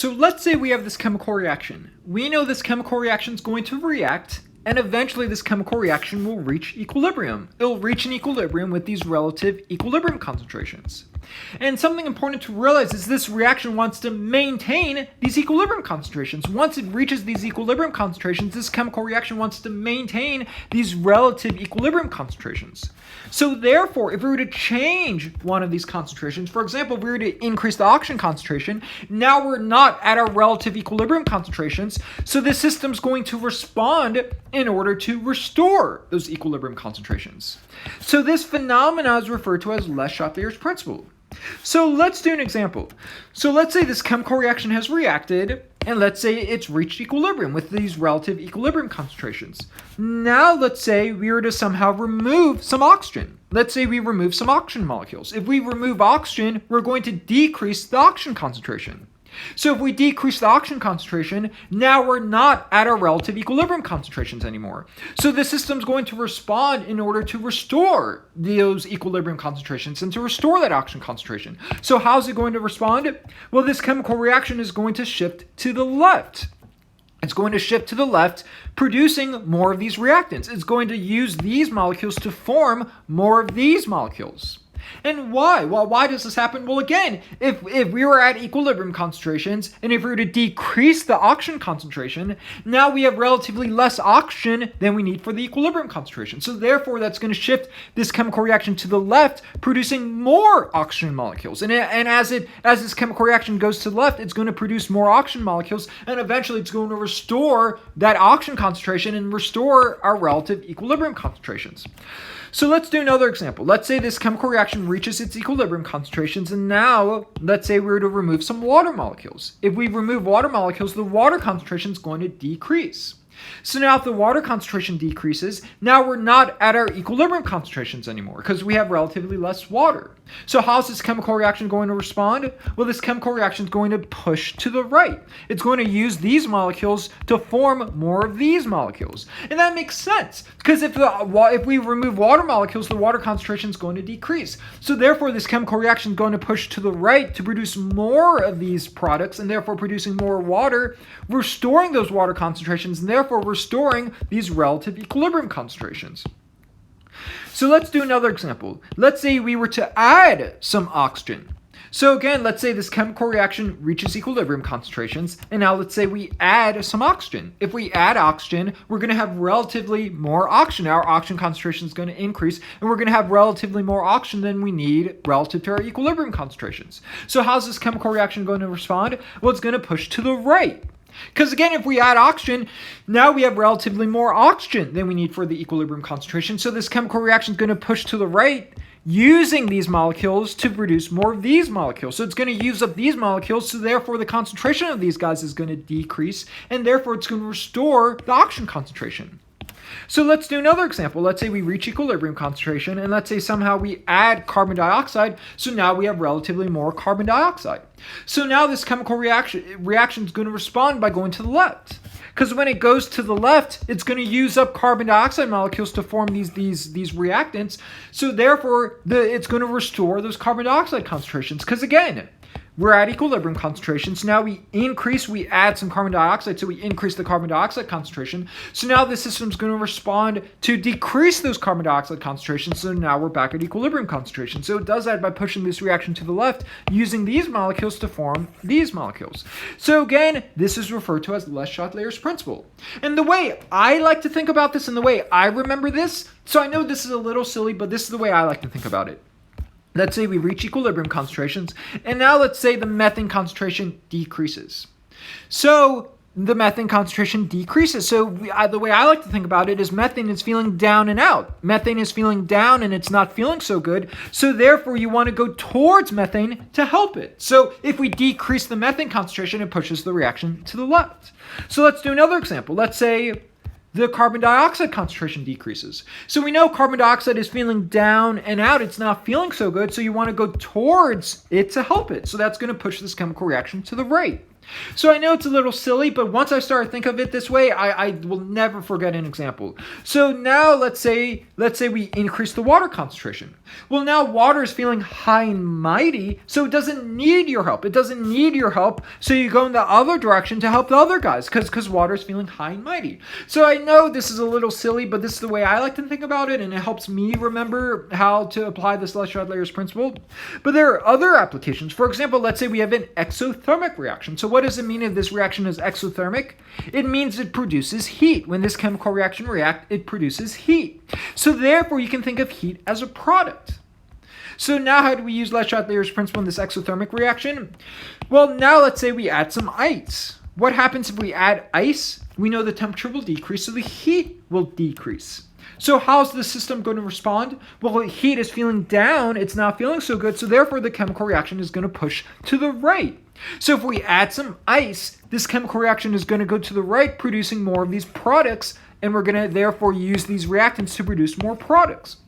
So let's say we have this chemical reaction. We know this chemical reaction is going to react, and eventually this chemical reaction will reach equilibrium. It'll reach an equilibrium with these relative equilibrium concentrations. And something important to realize is this reaction wants to maintain these equilibrium concentrations. Once it reaches these equilibrium concentrations, this chemical reaction wants to maintain these relative equilibrium concentrations. So therefore, if we were to change one of these concentrations, for example, if we were to increase the oxygen concentration, now we're not at our relative equilibrium concentrations, so the system's going to respond in order to restore those equilibrium concentrations. So this phenomena is referred to as Le Chatelier's principle. So let's do an example. So let's say this chemical reaction has reacted, and let's say it's reached equilibrium with these relative equilibrium concentrations. Now let's say we were to somehow remove some oxygen. Let's say we remove some oxygen molecules. If we remove oxygen, we're going to decrease the oxygen concentration. So if we decrease the oxygen concentration, now we're not at our relative equilibrium concentrations anymore. So the system's going to respond in order to restore those equilibrium concentrations and to restore that oxygen concentration. So how's it going to respond? Well, this chemical reaction is going to shift to the left. It's going to shift to the left, producing more of these reactants. It's going to use these molecules to form more of these molecules. And why? Well, why does this happen? Well, again, if we were at equilibrium concentrations, and if we were to decrease the oxygen concentration, now we have relatively less oxygen than we need for the equilibrium concentration. So therefore, that's going to shift this chemical reaction to the left, producing more oxygen molecules. And as this chemical reaction goes to the left, it's going to produce more oxygen molecules, and eventually it's going to restore that oxygen concentration and restore our relative equilibrium concentrations. So let's do another example. Let's say this chemical reaction reaches its equilibrium concentrations, and now let's say we were to remove some water molecules. If we remove water molecules, the water concentration is going to decrease. So now if the water concentration decreases, now we're not at our equilibrium concentrations anymore because we have relatively less water. So how's this chemical reaction going to respond? Well, this chemical reaction is going to push to the right. It's going to use these molecules to form more of these molecules. And that makes sense because if we remove water molecules, the water concentration is going to decrease. So therefore, this chemical reaction is going to push to the right to produce more of these products and therefore producing more water, restoring those water concentrations and therefore restoring these relative equilibrium concentrations. So let's do another example. Let's say we were to add some oxygen. So again, let's say this chemical reaction reaches equilibrium concentrations, and now let's say we add some oxygen. If we add oxygen, we're going to have relatively more oxygen. Our oxygen concentration is going to increase, and we're going to have relatively more oxygen than we need relative to our equilibrium concentrations. So how's this chemical reaction going to respond? Well, it's going to push to the right. Because again, if we add oxygen, now we have relatively more oxygen than we need for the equilibrium concentration. So this chemical reaction is going to push to the right, using these molecules to produce more of these molecules. So it's going to use up these molecules, so therefore the concentration of these guys is going to decrease, and therefore it's going to restore the oxygen concentration. So let's do another example. Let's say we reach equilibrium concentration, and let's say somehow we add carbon dioxide, so now we have relatively more carbon dioxide. So now this chemical reaction is going to respond by going to the left. Because when it goes to the left, it's going to use up carbon dioxide molecules to form these reactants. So therefore, it's going to restore those carbon dioxide concentrations. Because again, we're at equilibrium concentrations. Now we add some carbon dioxide, so we increase the carbon dioxide concentration. So now the system's going to respond to decrease those carbon dioxide concentrations. So now we're back at equilibrium concentration. So it does that by pushing this reaction to the left, using these molecules to form these molecules. So again, this is referred to as Le Chatelier's principle. And the way I like to think about this and the way I remember this, so I know this is a little silly, but this is the way I like to think about it. Let's say we reach equilibrium concentrations, and now let's say the methane concentration decreases. So the methane concentration decreases. So the way I like to think about it is methane is feeling down and out. Methane is feeling down and it's not feeling so good. So therefore, you want to go towards methane to help it. So if we decrease the methane concentration, it pushes the reaction to the left. So let's do another example. Let's say the carbon dioxide concentration decreases. So we know carbon dioxide is feeling down and out. It's not feeling so good. So you want to go towards it to help it. So that's going to push this chemical reaction to the right. So I know it's a little silly, but once I start to think of it this way, I will never forget an example. So now let's say we increase the water concentration. Well, now water is feeling high and mighty, so it doesn't need your help. It doesn't need your help, so you go in the other direction to help the other guys because water is feeling high and mighty. So I know this is a little silly, but this is the way I like to think about it, and it helps me remember how to apply this Chateliers principle. But there are other applications. For example, let's say we have an exothermic reaction. So what does it mean if this reaction is exothermic? It means it produces heat. When this chemical reaction reacts, it produces heat. So therefore, you can think of heat as a product. So now how do we use Le Chatelier's principle in this exothermic reaction? Well, now let's say we add some ice. What happens if we add ice? We know the temperature will decrease, so the heat will decrease. So how's the system going to respond? Well, heat is feeling down. It's not feeling so good. So therefore, the chemical reaction is going to push to the right. So if we add some ice, this chemical reaction is going to go to the right, producing more of these products. And we're going to therefore use these reactants to produce more products.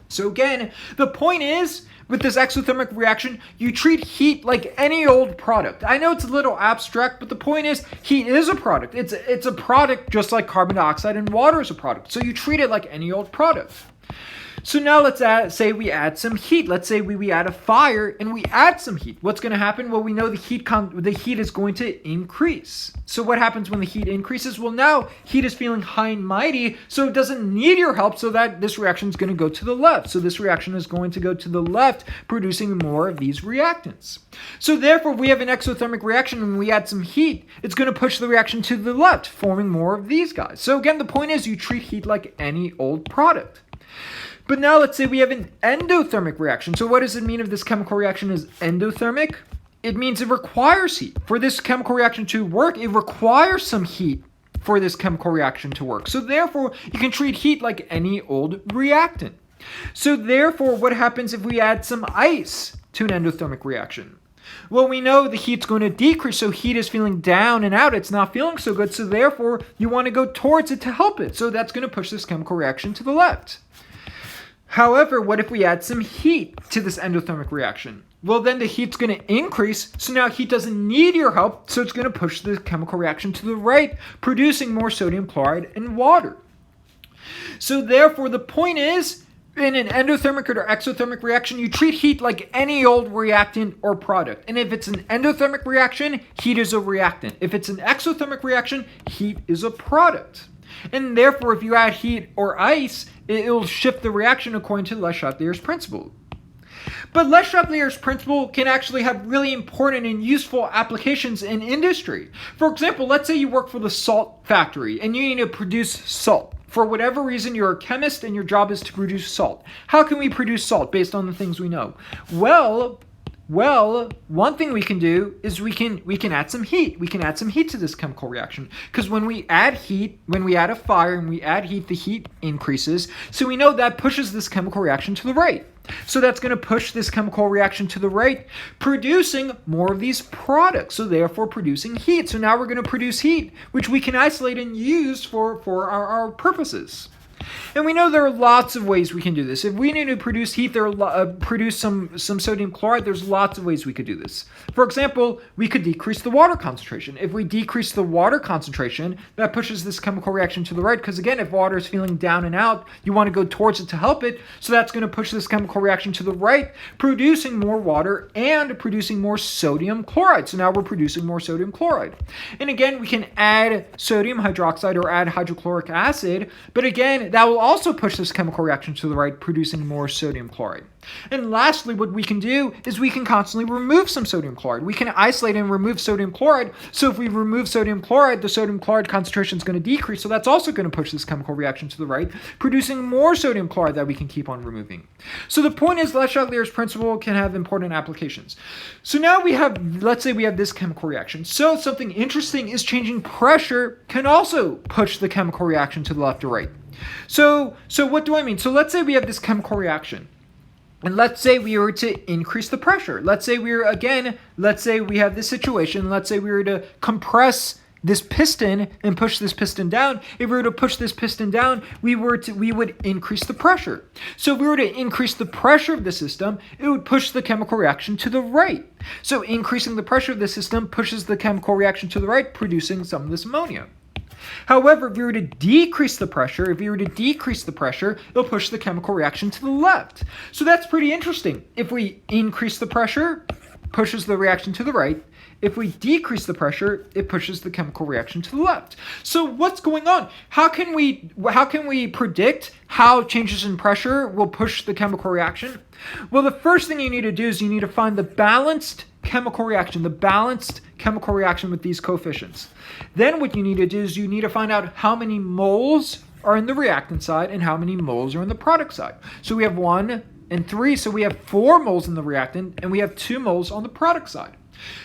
So again, the point is, with this exothermic reaction, you treat heat like any old product. I know it's a little abstract, but the point is, heat is a product. It's a product just like carbon dioxide and water is a product. So you treat it like any old product. So now let's say we add some heat. Let's say we add a fire and we add some heat. What's going to happen? Well, we know the heat is going to increase. So what happens when the heat increases? Well, now heat is feeling high and mighty, so it doesn't need your help, so that this reaction is going to go to the left. So this reaction is going to go to the left, producing more of these reactants. So therefore, we have an exothermic reaction and we add some heat. It's going to push the reaction to the left, forming more of these guys. So again, the point is you treat heat like any old product. But now let's say we have an endothermic reaction. So what does it mean if this chemical reaction is endothermic? It means it requires heat. For this chemical reaction to work, it requires some heat for this chemical reaction to work. So therefore, you can treat heat like any old reactant. So therefore, what happens if we add some ice to an endothermic reaction? Well, we know the heat's going to decrease, so heat is feeling down and out. It's not feeling so good, so therefore, you want to go towards it to help it. So that's going to push this chemical reaction to the left. However, what if we add some heat to this endothermic reaction? Well, then the heat's going to increase, so now heat doesn't need your help, so it's going to push the chemical reaction to the right, producing more sodium chloride and water. So therefore, the point is, in an endothermic or exothermic reaction, you treat heat like any old reactant or product. And if it's an endothermic reaction, heat is a reactant. If it's an exothermic reaction, heat is a product. And therefore, if you add heat or ice, it will shift the reaction according to Le Chatelier's principle. But Le Chatelier's principle can actually have really important and useful applications in industry. For example, let's say you work for the salt factory and you need to produce salt. For whatever reason, you're a chemist and your job is to produce salt. How can we produce salt based on the things we know? Well, one thing we can do is we can add some heat. We can add some heat to this chemical reaction. Because when we add heat, when we add a fire and we add heat, the heat increases. So we know that pushes this chemical reaction to the right. So that's going to push this chemical reaction to the right, producing more of these products. So therefore producing heat. So now we're going to produce heat, which we can isolate and use for our purposes. And we know there are lots of ways we can do this. If we need to produce heat, produce some sodium chloride, there's lots of ways we could do this. For example, we could decrease the water concentration. If we decrease the water concentration, that pushes this chemical reaction to the right. Because again, if water is feeling down and out, you want to go towards it to help it. So that's going to push this chemical reaction to the right, producing more water and producing more sodium chloride. So now we're producing more sodium chloride. And again, we can add sodium hydroxide or add hydrochloric acid. But again, that will also push this chemical reaction to the right, producing more sodium chloride. And lastly, what we can do is we can constantly remove some sodium chloride. We can isolate and remove sodium chloride. So if we remove sodium chloride, the sodium chloride concentration is going to decrease. So that's also going to push this chemical reaction to the right, producing more sodium chloride that we can keep on removing. So the point is, Le Chatelier's principle can have important applications. So now let's say we have this chemical reaction. So something interesting is changing pressure can also push the chemical reaction to the left or right. So what do I mean? So let's say we have this chemical reaction. And let's say we were to increase the pressure. Let's say we have this situation. Let's say we were to compress this piston and push this piston down, if we were to push this piston down, we would increase the pressure. So if we were to increase the pressure of the system, it would push the chemical reaction to the right. So increasing the pressure of the system pushes the chemical reaction to the right, producing some of this ammonia. However, if we were to decrease the pressure, it'll push the chemical reaction to the left. So that's pretty interesting. If we increase the pressure, pushes the reaction to the right. If we decrease the pressure, it pushes the chemical reaction to the left. So what's going on? How can we predict how changes in pressure will push the chemical reaction? Well, the first thing you need to do is you need to find the balanced chemical reaction with these coefficients. Then what you need to do is you need to find out how many moles are in the reactant side and how many moles are in the product side. So we have 1 and 3, so we have 4 moles in the reactant and we have 2 moles on the product side.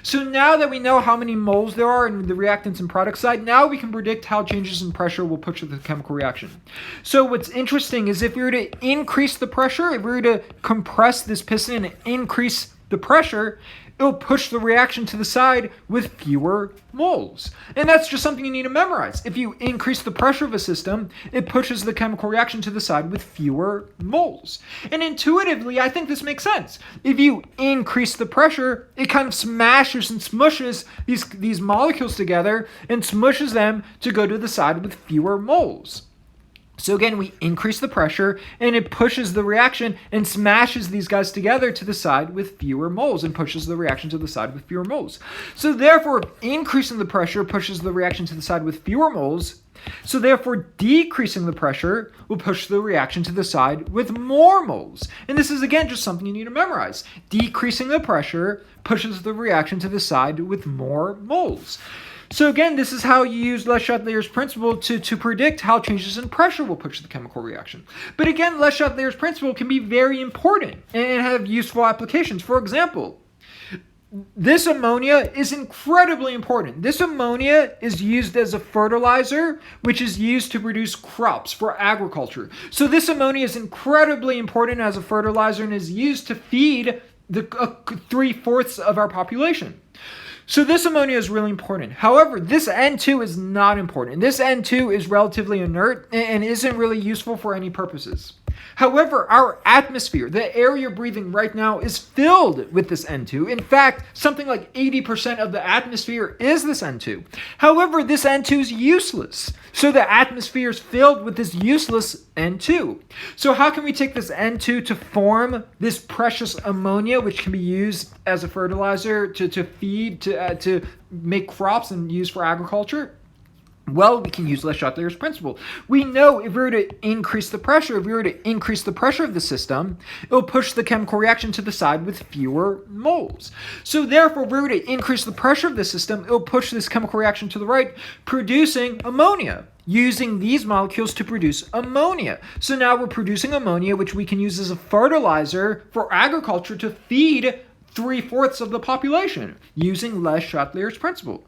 So now that we know how many moles there are in the reactants and product side, now we can predict how changes in pressure will push the chemical reaction. So what's interesting is if we were to increase the pressure, if we were to compress this piston and increase the pressure, it'll push the reaction to the side with fewer moles. And that's just something you need to memorize. If you increase the pressure of a system, it pushes the chemical reaction to the side with fewer moles. And intuitively, I think this makes sense. If you increase the pressure, it kind of smashes and smushes these molecules together and smushes them to go to the side with fewer moles. So again, we increase the pressure and it pushes the reaction and smashes these guys together to the side with fewer moles and pushes the reaction to the side with fewer moles. So therefore, increasing the pressure pushes the reaction to the side with fewer moles. So therefore, decreasing the pressure will push the reaction to the side with more moles. And this is, again, just something you need to memorize. Decreasing the pressure pushes the reaction to the side with more moles. So again, this is how you use Le Chatelier's principle to predict how changes in pressure will push the chemical reaction. But again, Le Chatelier's principle can be very important and have useful applications. For example, this ammonia is incredibly important. This ammonia is used as a fertilizer, which is used to produce crops for agriculture. So this ammonia is incredibly important as a fertilizer and is used to feed the 3/4 of our population. So this ammonia is really important. However, this N2 is not important. This N2 is relatively inert and isn't really useful for any purposes. However, our atmosphere, the air you're breathing right now, is filled with this N2. In fact, something like 80% of the atmosphere is this N2. However, this N2 is useless. So the atmosphere is filled with this useless N2. So how can we take this N2 to form this precious ammonia, which can be used as a fertilizer to feed, to make crops and use for agriculture? Well, we can use Le Chatelier's principle. We know if we were to increase the pressure, of the system, it'll push the chemical reaction to the side with fewer moles. So therefore, if we were to increase the pressure of the system, it'll push this chemical reaction to the right, producing ammonia, using these molecules to produce ammonia. So now we're producing ammonia, which we can use as a fertilizer for agriculture to feed 3/4 of the population using Le Chatelier's principle.